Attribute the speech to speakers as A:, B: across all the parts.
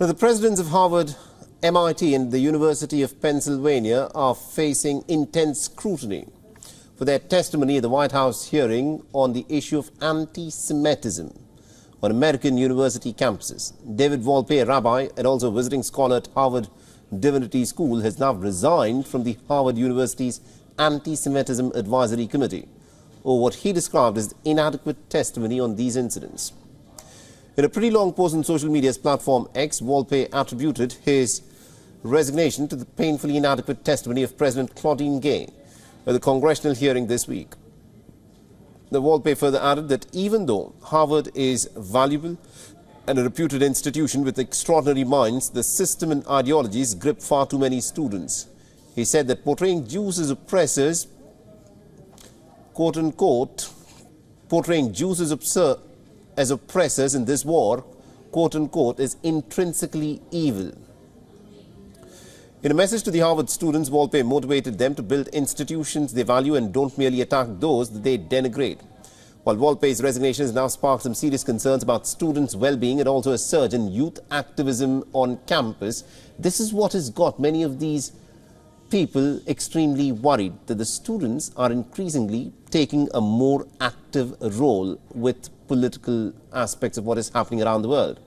A: Now, the presidents of Harvard, MIT and the University of Pennsylvania are facing intense scrutiny for their testimony at the White House hearing on the issue of anti-Semitism on American university campuses. David WOLPE, a rabbi and also a visiting scholar at Harvard Divinity School, has now resigned from the Harvard University's Anti-Semitism Advisory Committee over what he described as inadequate testimony on these incidents. In a pretty long post on social media's platform X, WOLPE attributed his resignation to the painfully inadequate testimony of President Claudine Gay at the congressional hearing this week. The WOLPE further added that even though Harvard is valuable and a reputed institution with extraordinary minds, the system and ideologies grip far too many students. He said that portraying Jews as oppressors, quote-unquote, portraying Jews as oppressors in this war, quote-unquote, is intrinsically evil. In a message to the Harvard students, WOLPE motivated them to build institutions they value and don't merely attack those that they denigrate. While WOLPE's resignation has now sparked some serious concerns about students' well-being and also a surge in youth activism on campus, this is what has got many of these people extremely worried, that the students are increasingly taking a more active role with political aspects of what is happening around the world.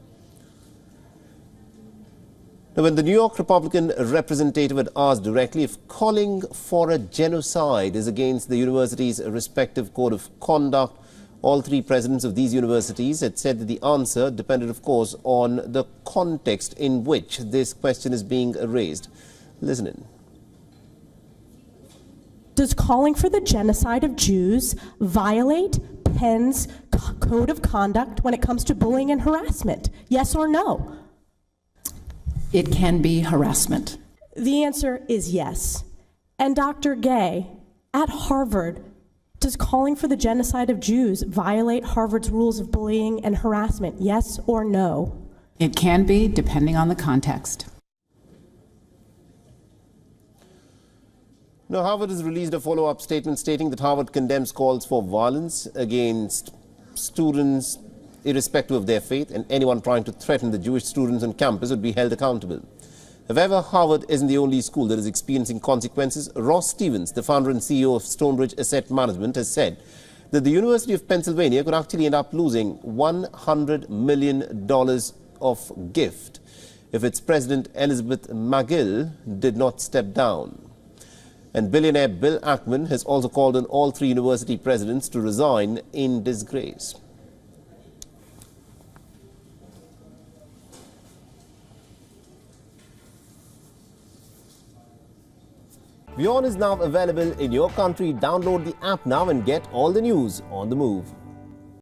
A: Now, when the New York Republican representative had asked directly if calling for a genocide is against the university's respective code of conduct, all three presidents of these universities had said that the answer depended, of course, on the context in which this question is being raised. Listen in.
B: Does calling for the genocide of Jews violate Penn's code of conduct when it comes to bullying and harassment? Yes or no?
C: It can be harassment.
B: The answer is yes. And Dr. Gay, at Harvard, does calling for the genocide of Jews violate Harvard's rules of bullying and harassment? Yes or no?
C: It can be, depending on the context.
A: Now, Harvard has released a follow-up statement stating that Harvard condemns calls for violence against students irrespective of their faith, and anyone trying to threaten the Jewish students on campus would be held accountable. However, Harvard isn't the only school that is experiencing consequences. Ross Stevens, the founder and CEO of Stonebridge Asset Management, has said that the University of Pennsylvania could actually end up losing $100 million of gift if its president, Elizabeth McGill, did not step down. And billionaire Bill Ackman has also called on all three university presidents to resign in disgrace. WION is now available in your country. Download the app now and get all the news on the move.